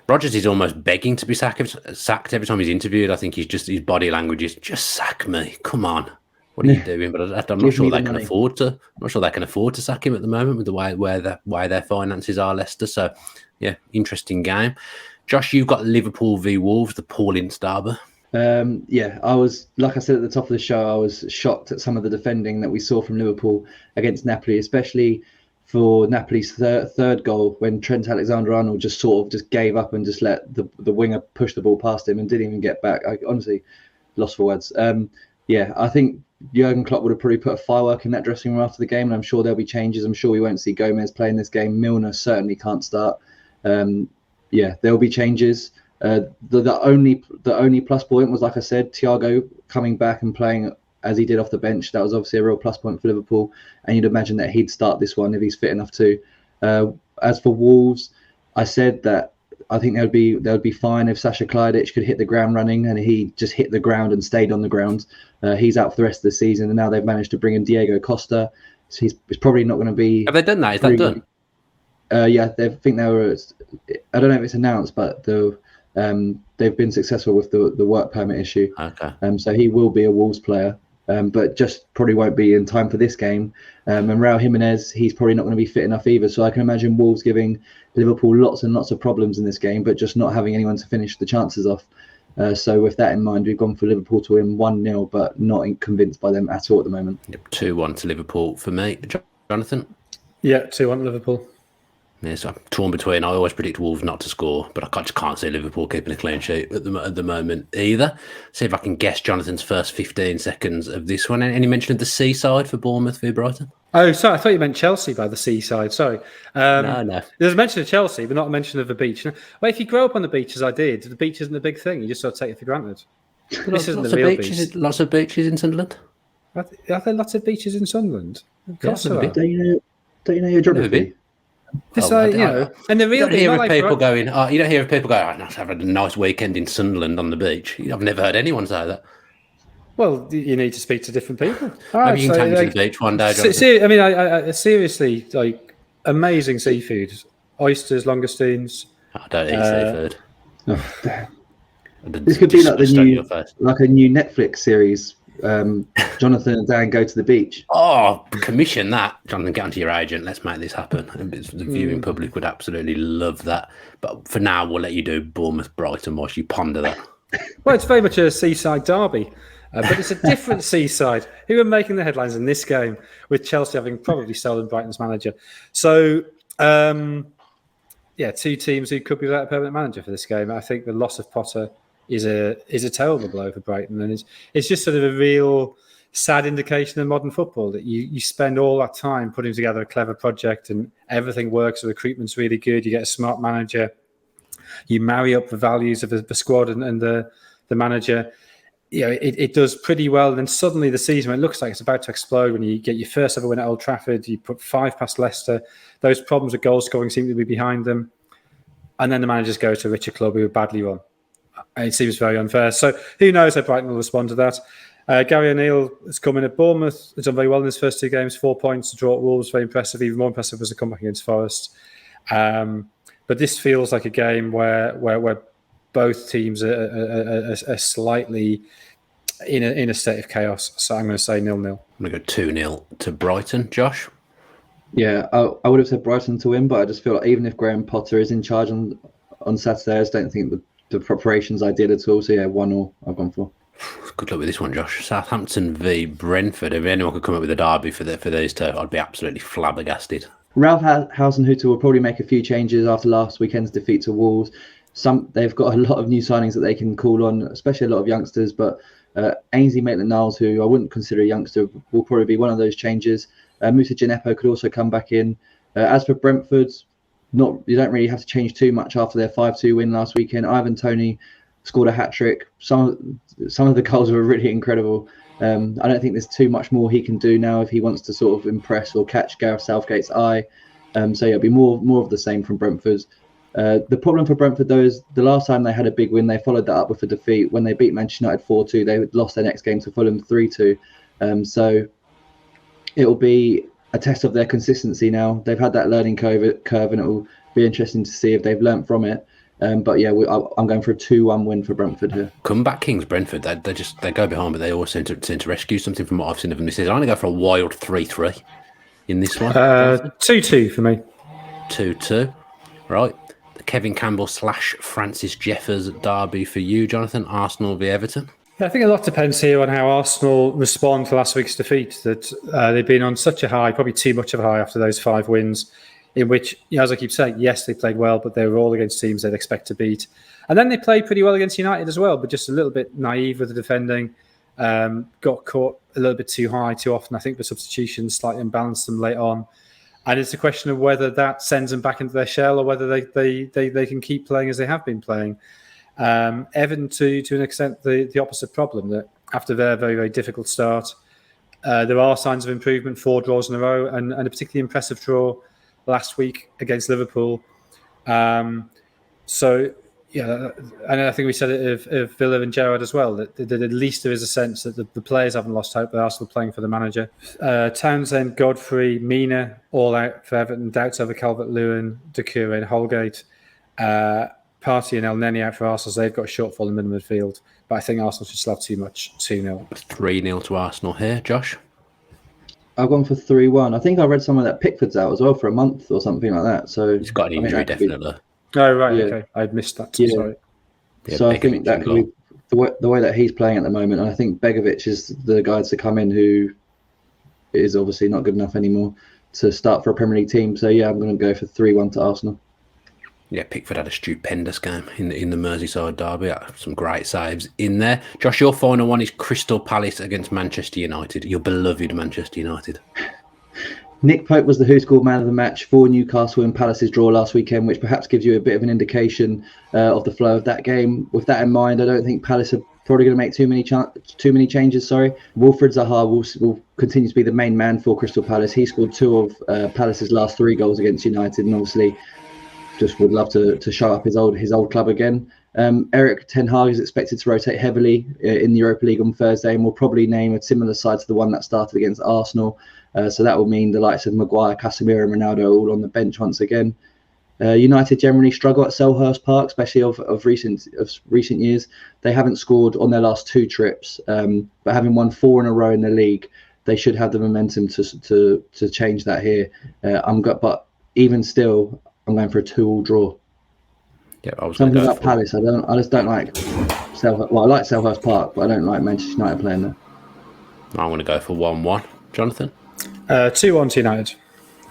Rodgers is almost begging to be sacked every time he's interviewed. I think his body language is, just sack me. Come on. What are you doing? But I'm not sure they can afford to. I'm not sure they can afford to sack him at the moment with the way their finances are, Leicester. So, yeah, interesting game. Josh, you've got Liverpool v Wolves, the Paul Ince derby. I was, like I said at the top of the show, I was shocked at some of the defending that we saw from Liverpool against Napoli, especially for Napoli's third goal when Trent Alexander-Arnold just gave up and just let the winger push the ball past him and didn't even get back. I honestly lost for words. I think Jurgen Klopp would have probably put a firework in that dressing room after the game, and I'm sure there'll be changes. I'm sure we won't see Gomez playing this game. Milner certainly can't start. There'll be changes. The only plus point was, like I said, Thiago coming back and playing as he did off the bench. That was obviously a real plus point for Liverpool, and you'd imagine that he'd start this one if he's fit enough to. As for Wolves, I said that I think they'd be fine if Sasha Klajdic could hit the ground running, and he just hit the ground and stayed on the ground. He's out for the rest of the season, and now they've managed to bring in Diego Costa. So he's probably not going to be. Have they done that? Is that done? They think they were. I don't know if it's announced, but they've been successful with the work permit issue. Okay. So he will be a Wolves player. But just probably won't be in time for this game. And Raul Jimenez, he's probably not going to be fit enough either. So I can imagine Wolves giving Liverpool lots and lots of problems in this game, but just not having anyone to finish the chances off. So with that in mind, we've gone for Liverpool to win 1-0, but not convinced by them at all at the moment. 2-1 to Liverpool for me. Jonathan? Yeah, 2-1 Liverpool. Yes, I'm torn between. I always predict Wolves not to score, but I just can't see Liverpool keeping a clean sheet at the moment either. See if I can guess Jonathan's first 15 seconds of this one. Any mention of the seaside for Bournemouth v Brighton? Oh, sorry, I thought you meant Chelsea by the seaside. Sorry. No. There's a mention of Chelsea, but not a mention of the beach. Well, if you grow up on the beach as I did, the beach isn't a big thing. You just sort of take it for granted. This isn't the real beach. Lots of beaches in Sunderland? Are there lots of beaches in Sunderland? Of course there are. Don't you know your geography? And the real you don't hear of people going. You don't hear of people going. I've had a nice weekend in Sunderland on the beach. I've never heard anyone say that. Well, you need to speak to different people. Maybe you can take me to the beach one day. I seriously, like, amazing seafood, oysters, langoustines. I don't eat seafood. Oh, damn. This could be like a new Netflix series. Jonathan and Dan go to the beach. Oh, commission that. Jonathan, get onto your agent. Let's make this happen. The viewing public would absolutely love that. But for now, we'll let you do Bournemouth Brighton whilst you ponder that. Well, it's very much a seaside derby. But it's a different seaside. Who are making the headlines in this game, with Chelsea having probably stolen Brighton's manager? So, two teams who could be without a permanent manager for this game. I think the loss of Potter is a terrible blow for Brighton, and it's just sort of a real sad indication of modern football that you spend all that time putting together a clever project and everything works. The recruitment's really good. You get a smart manager. You marry up the values of the squad and the manager. It does pretty well. And then suddenly the season, when it looks like it's about to explode, when you get your first ever win at Old Trafford, you put 5 past Leicester, those problems with goal scoring seem to be behind them. And then the managers go to a richer club who are badly run. It seems very unfair. So who knows how Brighton will respond to that. Gary O'Neill has come in at Bournemouth. He's done very well in his first 2 games, 4 points. The draw at Wolves, very impressive. Even more impressive was the comeback against Forest. But this feels like a game where both teams are slightly in a state of chaos. So I'm going to say 0-0. I'm going to go 2-0 to Brighton. Josh? Yeah, I would have said Brighton to win, but I just feel like even if Graham Potter is in charge on Saturday, I just don't think the preparations I did at all. So yeah, 1-0 I've gone for. Good luck with this one, Josh. Southampton v Brentford. If anyone could come up with a derby for these two, I'd be absolutely flabbergasted. Ralph Hasenhüttl will probably make a few changes after last weekend's defeat to Wolves. They've got a lot of new signings that they can call on, especially a lot of youngsters. But Ainsley Maitland-Niles, who I wouldn't consider a youngster, will probably be one of those changes. Moussa Djenepo could also come back in. As for Brentford, you don't really have to change too much after their 5-2 win last weekend. Ivan Toney scored a hat-trick. Some of the goals were really incredible. I don't think there's too much more he can do now if he wants to sort of impress or catch Gareth Southgate's eye. So it'll be more of the same from Brentford. The problem for Brentford, though, is the last time they had a big win, they followed that up with a defeat. When they beat Manchester United 4-2, they lost their next game to Fulham 3-2. So it'll be a test of their consistency now. They've had that learning curve, and it will be interesting to see if they've learnt from it. But yeah, I'm going for a 2-1 win for Brentford here. Comeback Kings, Brentford. They go behind, but they always seem to rescue something from what I've seen of them this season. I'm going to go for a wild 3-3 in this one. 2-2 for me. 2-2. Right. The Kevin Campbell / Francis Jeffers derby for you, Jonathan. Arsenal v Everton. Yeah, I think a lot depends here on how Arsenal respond to last week's defeat. That they've been on such a high, probably too much of a high after those 5 wins, in which, as I keep saying, yes, they played well, but they were all against teams they'd expect to beat. And then they played pretty well against United as well, but just a little bit naive with the defending. Got caught a little bit too high too often. I think the substitutions slightly unbalanced them late on. And it's a question of whether that sends them back into their shell or whether they can keep playing as they have been playing. Everton, to an extent, the opposite problem, that after their very, very difficult start, there are signs of improvement, 4 draws in a row, and a particularly impressive draw last week against Liverpool. So, yeah, and I think we said it of Villa and Gerrard as well, that at least there is a sense that the players haven't lost hope, they are still playing for the manager. Townsend, Godfrey, Mina, all out for Everton, doubts over Calvert-Lewin, Doucouré and Holgate. Partey and El Neni out for Arsenal, so they've got a shortfall in the middle midfield. But I think Arsenal should still have too much, 2-0. 3-0 to Arsenal here. Josh? I've gone for 3-1. I think I read somewhere that Pickford's out as well for a month or something like that. So he's got an injury, definitely. Oh, right, yeah. Okay. I'd missed that. Yeah. Sorry. Yeah, so I think that could be the way that he's playing at the moment. And I think Begovic is the guy to come in who is obviously not good enough anymore to start for a Premier League team. So, yeah, I'm going to go for 3-1 to Arsenal. Yeah, Pickford had a stupendous game in the Merseyside derby. Some great saves in there. Josh, your final one is Crystal Palace against Manchester United, your beloved Manchester United. Nick Pope was the WhoScored man of the match for Newcastle and Palace's draw last weekend, which perhaps gives you a bit of an indication of the flow of that game. With that in mind, I don't think Palace are probably going to make too many changes. Sorry, Wilfried Zaha will continue to be the main man for Crystal Palace. He scored 2 of Palace's last 3 goals against United, and obviously just would love to show up his old club again. Erik ten Hag is expected to rotate heavily in the Europa League on Thursday, and will probably name a similar side to the one that started against Arsenal. So that will mean the likes of Maguire, Casemiro, and Ronaldo all on the bench once again. United generally struggle at Selhurst Park, especially of recent years. They haven't scored on their last 2 trips, but having won 4 in a row in the league, they should have the momentum to change that here. But even still, I'm going for a 2-2 draw. Yeah, I was something about Palace. I just don't like Selhurst. Well, I like Selhurst Park, but I don't like Manchester United playing there. I'm going to go for 1-1. Jonathan? 2-1 to United.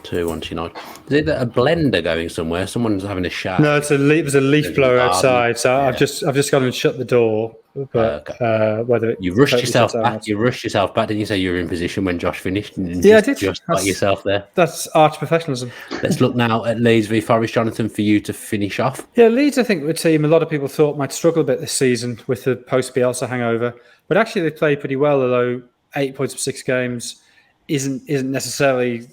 2-1 to United. Is it a blender going somewhere? Someone's having a shower. No, there's a leaf blower outside, so yeah. I've just gone and shut the door. But whether you rushed yourself back, didn't you say you were in position when Josh finished? Yeah, I did. Just got yourself there. That's arch professionalism. Let's look now at Leeds v Forest, Jonathan, for you to finish off. Yeah, Leeds, I think, were a team a lot of people thought might struggle a bit this season with the post-Bielsa hangover, but actually they played pretty well. Although 8 points from 6 games isn't necessarily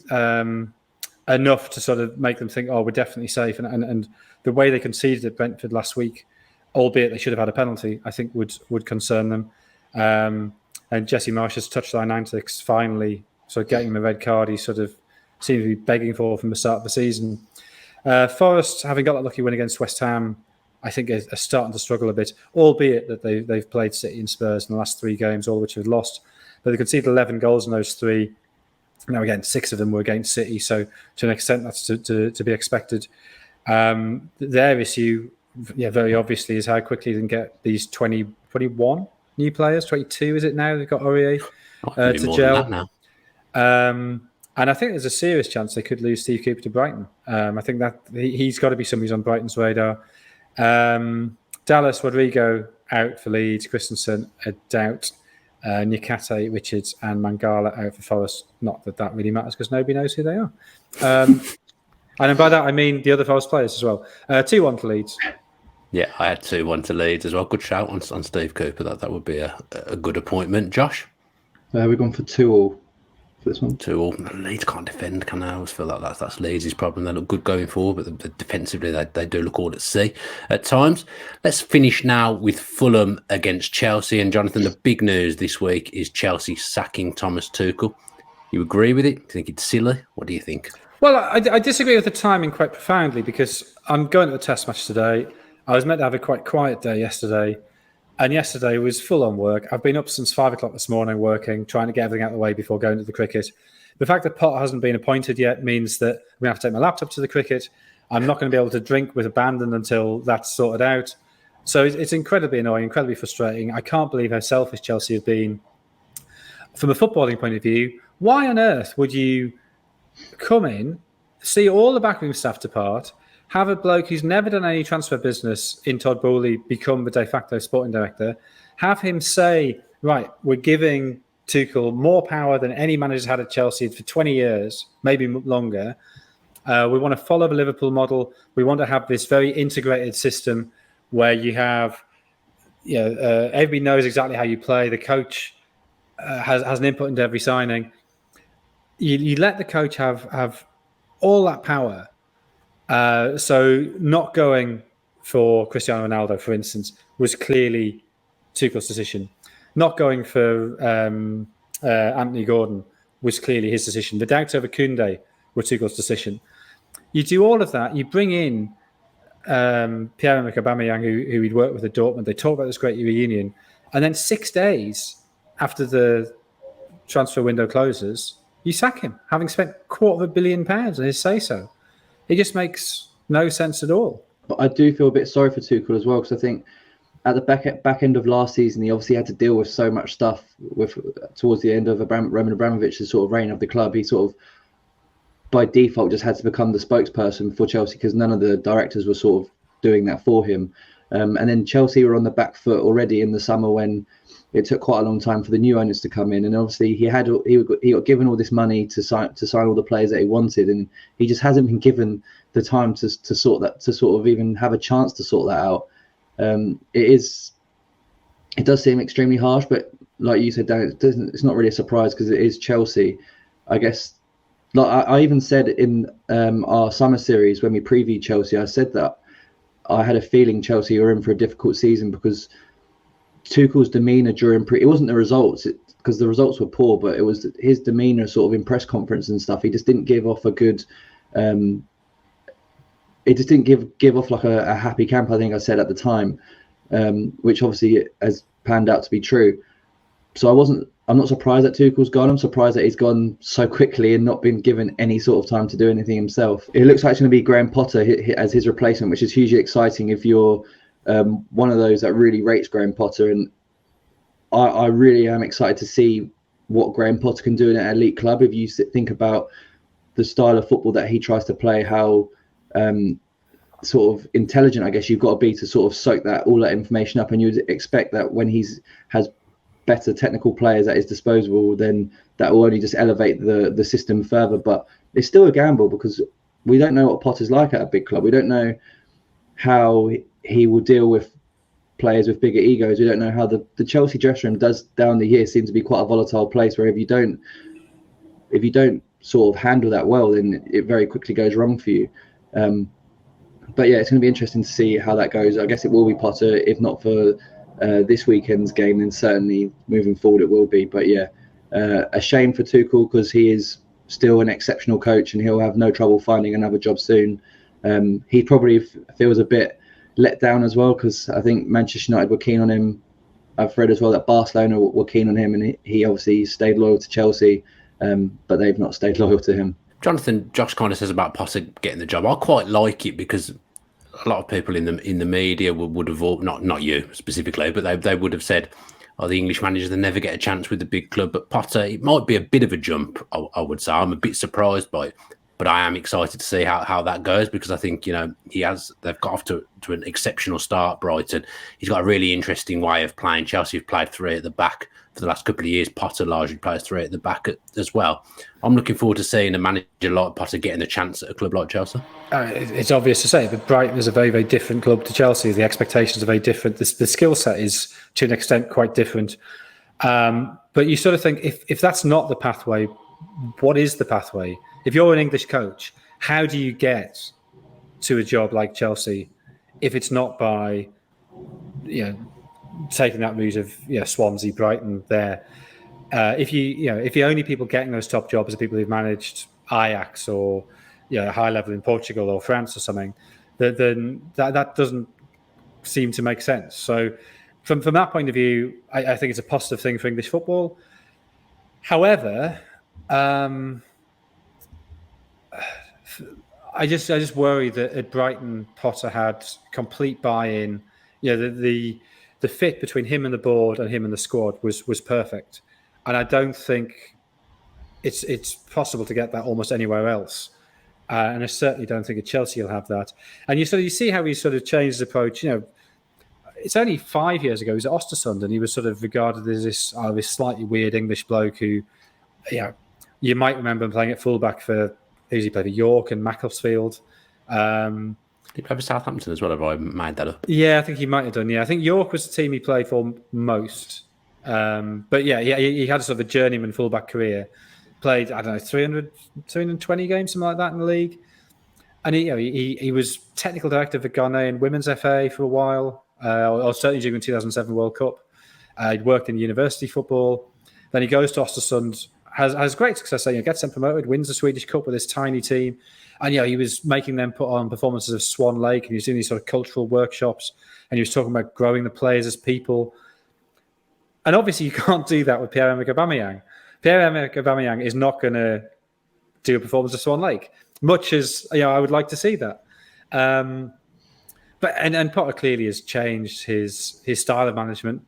enough to sort of make them think, oh, we're definitely safe. And the way they conceded at Brentford last week, albeit they should have had a penalty, I think would concern them. And Jesse Marsh's touchline antics finally sort of getting him a red card he sort of seemed to be begging for from the start of the season. Forest, having got that lucky win against West Ham, I think are starting to struggle a bit, albeit that they've played City and Spurs in the last 3 games, all of which have lost. But they conceded 11 goals in those 3. Now, again, 6 of them were against City, so to an extent that's to be expected. Their issue, very obviously, is how quickly they can get these 21 new players. 22 is it now? They've got Aurier to gel now. And I think there's a serious chance they could lose Steve Cooper to Brighton. I think that he's got to be somebody who's on Brighton's radar. Dallas, Rodrigo out for Leeds, Christensen a doubt. Nyakate, Richards and Mangala out for Forest. Not that really matters because nobody knows who they are. And by that I mean the other Forest players as well. 2-1 to Leeds. Yeah, I had 2-1 to Leeds as well. Good shout on Steve Cooper. That would be a good appointment. Josh? We're going for 2-2 for this one. 2-2. Leeds can't defend, can they? I always feel like that's Leeds' problem. They look good going forward, but defensively they do look all at sea at times. Let's finish now with Fulham against Chelsea. And Jonathan, the big news this week is Chelsea sacking Thomas Tuchel. You agree with it? Do you think it's silly? What do you think? Well, I disagree with the timing quite profoundly because I'm going to the test match today. I was meant to have a quite quiet day yesterday. And yesterday was full on work. I've been up since 5 o'clock this morning working, trying to get everything out of the way before going to the cricket. The fact that Potter hasn't been appointed yet means that I'm going to have to take my laptop to the cricket. I'm not going to be able to drink with abandon until that's sorted out. So it's incredibly annoying, incredibly frustrating. I can't believe how selfish Chelsea have been. From a footballing point of view, why on earth would you come in, see all the backroom staff depart, have a bloke who's never done any transfer business in Todd Boehly become the de facto sporting director, have him say, right, we're giving Tuchel more power than any manager's had at Chelsea for 20 years, maybe longer. We want to follow the Liverpool model. We want to have this very integrated system where you have, everybody knows exactly how you play. The coach has an input into every signing. You let the coach have all that power. So not going for Cristiano Ronaldo, for instance, was clearly Tuchel's decision. Not going for Anthony Gordon was clearly his decision. The doubts over Koundé were Tuchel's decision. You do all of that. You bring in Pierre-Emerick Aubameyang, who he'd worked with at Dortmund. They talk about this great reunion. And then 6 days after the transfer window closes, you sack him, having spent £250 million on his say-so. It just makes no sense at all. But I do feel a bit sorry for Tuchel as well, because I think at the back end of last season, he obviously had to deal with so much stuff towards the end of Roman Abramovich's sort of reign of the club. He sort of, by default, just had to become the spokesperson for Chelsea because none of the directors were sort of doing that for him. And then Chelsea were on the back foot already in the summer when it took quite a long time for the new owners to come in. And obviously he got given all this money to sign all the players that he wanted, and he just hasn't been given the time to sort of even have a chance to sort that out. It is it does seem extremely harsh. But like you said, Dan, it's not really a surprise because it is Chelsea. I guess, like I even said in our summer series when we previewed Chelsea, I said that I had a feeling Chelsea were in for a difficult season because Tuchel's demeanour during it wasn't the results because the results were poor, but it was his demeanour sort of in press conference and stuff. He just didn't give off a good. It just didn't give off like a happy camp. I think I said at the time, which obviously has panned out to be true. So I'm not surprised that Tuchel's gone. I'm surprised that he's gone so quickly and not been given any sort of time to do anything himself. It looks like it's going to be Graham Potter as his replacement, which is hugely exciting if you're one of those that really rates Graham Potter. And I really am excited to see what Graham Potter can do in an elite club. If you think about the style of football that he tries to play, how sort of intelligent, I guess, you've got to be to sort of soak all that information up. And you'd expect that when has better technical players at his disposal, then that will only just elevate the system further. But it's still a gamble because we don't know what Potter's like at a big club. We don't know how he will deal with players with bigger egos. We don't know how the Chelsea dressing room does down the year seem to be quite a volatile place where if you don't sort of handle that well, then it very quickly goes wrong for you. But yeah, it's going to be interesting to see how that goes. I guess it will be Potter, if not for this weekend's game, then certainly moving forward it will be. But yeah, a shame for Tuchel because he is still an exceptional coach and he'll have no trouble finding another job soon. He probably feels a bit let down as well because I think Manchester United were keen on him. I've read as well that Barcelona were keen on him and he obviously stayed loyal to Chelsea, but they've not stayed loyal to him. Jonathan, Josh kind of says about Potter getting the job. I quite like it because a lot of people in the media would have, not you specifically, but they would have said, "Oh, the English managers, they never get a chance with the big club." But Potter, it might be a bit of a jump. I would say I'm a bit surprised by it, but I am excited to see how that goes because I think they've got off to an exceptional start. Brighton, he's got a really interesting way of playing. Chelsea have played three at the back for the last couple of years. Potter largely plays three at the back as well. I'm looking forward to seeing a manager like Potter getting the chance at a club like Chelsea. It's obvious to say, but Brighton is a very, very different club to Chelsea. The expectations are very different. The skill set is, to an extent, quite different. But you sort of think, if that's not the pathway, what is the pathway? If you're an English coach, how do you get to a job like Chelsea if it's not by, taking that route of Swansea, Brighton there? If the only people getting those top jobs are people who've managed Ajax or a high level in Portugal or France or something, then that doesn't seem to make sense. So from that point of view, I think it's a positive thing for English football. However, I just worry that at Brighton, Potter had complete buy-in. The fit between him and the board and him and the squad was perfect, and I don't think it's possible to get that almost anywhere else. And I certainly don't think at Chelsea will have that. And you see how he sort of changed his approach. It's only 5 years ago he was at Ostersund, and he was sort of regarded as this slightly weird English bloke who, you might remember him playing at fullback for. He played for York and Macclesfield. He played for Southampton as well, have I made that up? Yeah, I think he might have done. Yeah, I think York was the team he played for most. But he had a sort of a journeyman fullback career. Played, 320 games, something like that in the league. And he was technical director for Ghanaian Women's FA for a while, or certainly during the 2007 World Cup. He'd worked in university football. Then he goes to Ostersund. Has great success there. Gets them promoted, wins the Swedish Cup with this tiny team. And he was making them put on performances of Swan Lake, and he was doing these sort of cultural workshops, and he was talking about growing the players as people. And obviously you can't do that with Pierre-Emerick Aubameyang. Pierre-Emerick Aubameyang is not going to do a performance of Swan Lake, much as I would like to see that. But Potter clearly has changed his style of management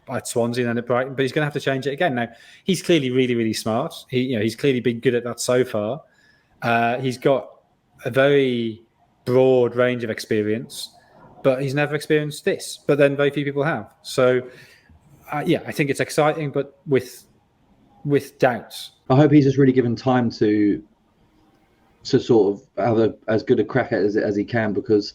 at Swansea and then at Brighton, but he's going to have to change it again. Now, he's clearly really, really smart. He's clearly been good at that so far. He's got a very broad range of experience, but he's never experienced this. But then very few people have. So, I think it's exciting, but with doubts. I hope he's just really given time to sort of have as good a crack at it as he can, because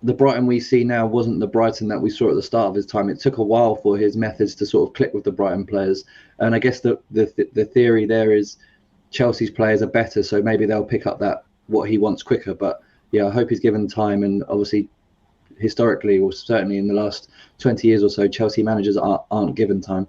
the Brighton we see now wasn't the Brighton that we saw at the start of his time. It took a while for his methods to sort of click with the Brighton players. And I guess the theory there is Chelsea's players are better, so maybe they'll pick up what he wants quicker. But yeah, I hope he's given time. And obviously, historically, or certainly in the last 20 years or so, Chelsea managers aren't given time.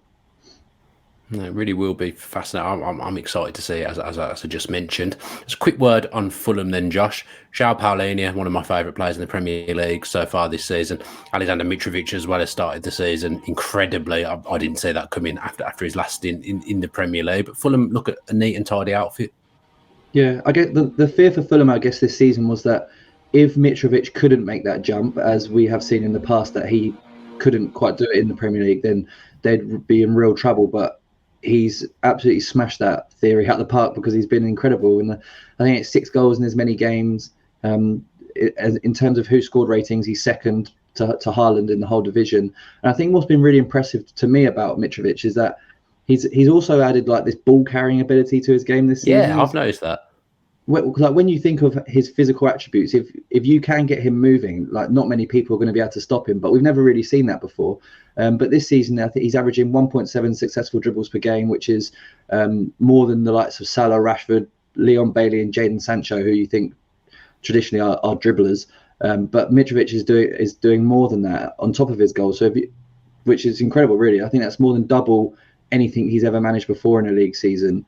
No, it really will be fascinating. I'm excited to see it, as I just mentioned. Just a quick word on Fulham then, Josh. Joao Palhinha, one of my favourite players in the Premier League so far this season. Aleksandar Mitrovic as well has started the season incredibly. I didn't see that coming after his last stint in the Premier League. But Fulham look at a neat and tidy outfit. Yeah, I get the fear for Fulham, I guess, this season was that if Mitrovic couldn't make that jump, as we have seen in the past that he couldn't quite do it in the Premier League, then they'd be in real trouble. But he's absolutely smashed that theory out of the park because he's been incredible. And I think it's 6 goals in as many games. In terms of WhoScored ratings, he's second to Haaland in the whole division. And I think what's been really impressive to me about Mitrovic is that he's also added like this ball carrying ability to his game this season. Yeah, I've noticed that. Like when you think of his physical attributes, if you can get him moving, like not many people are going to be able to stop him. But we've never really seen that before. But this season, I think he's averaging 1.7 successful dribbles per game, which is more than the likes of Salah, Rashford, Leon Bailey, and Jadon Sancho, who you think traditionally are dribblers. But Mitrovic is doing more than that on top of his goals, which is incredible, really. I think that's more than double anything he's ever managed before in a league season.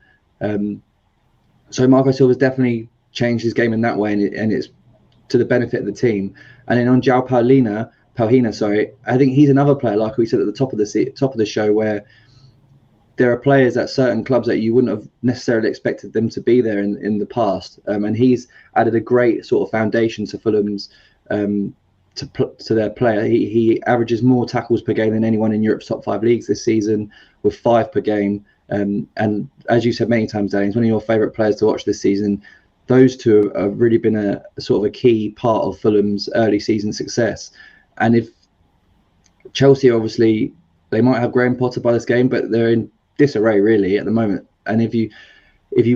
So Marco Silva's definitely changed his game in that way, and it's to the benefit of the team. And then on Joao Palhinha, I think he's another player, like we said at the top of the show, where there are players at certain clubs that you wouldn't have necessarily expected them to be there in the past. And he's added a great sort of foundation to Fulham's to their player. He averages more tackles per game than anyone in Europe's top 5 leagues this season, with 5 per game. And as you said many times, Danny, he's one of your favourite players to watch this season. Those two have really been a sort of a key part of Fulham's early season success. And if Chelsea, obviously, they might have Graham Potter by this game, but they're in disarray really at the moment. And if you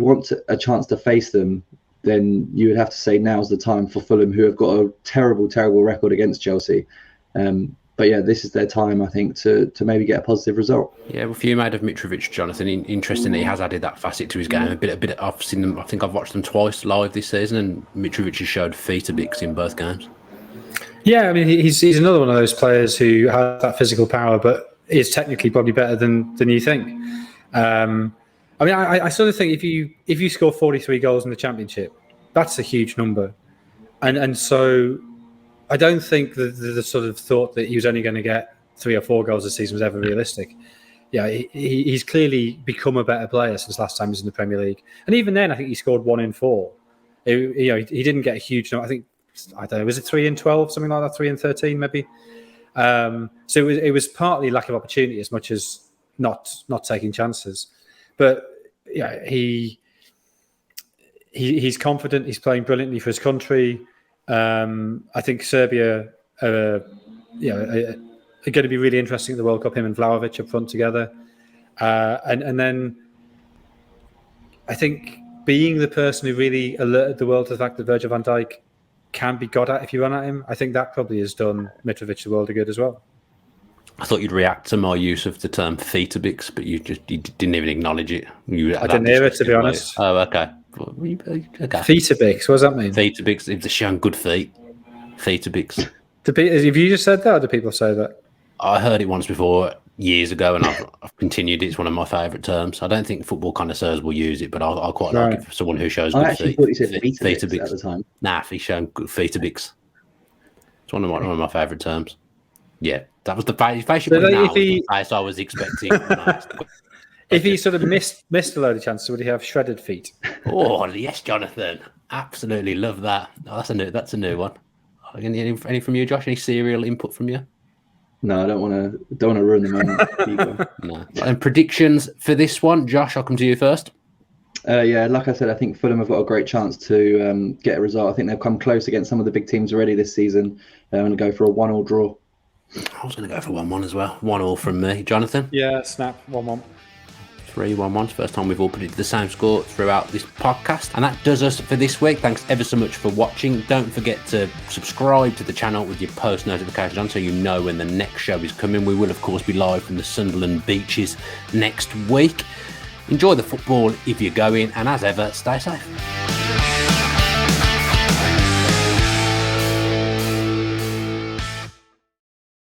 want a chance to face them, then you would have to say now's the time for Fulham, who have got a terrible, terrible record against Chelsea. But yeah, this is their time, I think, to maybe get a positive result. Yeah, well, if you made of Mitrovic, Jonathan, interestingly, he has added that facet to his game. A bit. I've seen them. I think I've watched them twice live this season, and Mitrovic has showed Fixtures in both games. Yeah, I mean, he's another one of those players who has that physical power, but is technically probably better than you think. I mean, I sort of think if you score 43 goals in the Championship, that's a huge number, and so. I don't think the sort of thought that he was only going to get 3 or 4 goals this season was ever realistic. Yeah, he's clearly become a better player since last time he was in the Premier League. And even then, I think he scored 1 in 4. He didn't get a huge number. I don't know, was it 3 in 12, something like that, 3 in 13 maybe? So it was partly lack of opportunity as much as not taking chances. But yeah, he's confident. He's playing brilliantly for his country. I think Serbia are going to be really interesting at the World Cup, him and Vlahovic up front together. And then I think being the person who really alerted the world to the fact that Virgil van Dijk can be got at if you run at him, I think that probably has done Mitrovic the world of good as well. I thought you'd react to my use of the term Fixtures, but you didn't even acknowledge it. I didn't hear it, to be honest. Oh, okay. Fixtures, what does that mean? Fixtures, if they're showing good feet. Fixtures. Have you just said that, or do people say that? I heard it once before, years ago, and I've continued it. It's one of my favourite terms. I don't think football connoisseurs will use it, but I quite like it for someone who shows good feet. I actually thought you said Fixtures at the time. Nah, he's showing good Fixtures. It's one of my favourite terms. Yeah, that was the face I was expecting. If he sort of missed a load of chances, would he have shredded feet? Oh yes, Jonathan, absolutely love that. Oh, that's a new one. Any from you, Josh? Any serial input from you? No, I don't want to ruin the moment. No. And predictions for this one, Josh? I'll come to you first. Yeah, like I said, I think Fulham have got a great chance to get a result. I think they've come close against some of the big teams already this season. I'm going to go for a 1-1 draw. I was going to go for 1-1 as well. 1-1 from me, Jonathan. Yeah, snap 1-1. 3-1-1. First time we've all predicted the same score throughout this podcast. And that does us for this week. Thanks ever so much for watching. Don't forget to subscribe to the channel with your post notifications on so you know when the next show is coming. We will, of course, be live from the Sunderland beaches next week. Enjoy the football if you're going, and as ever, stay safe.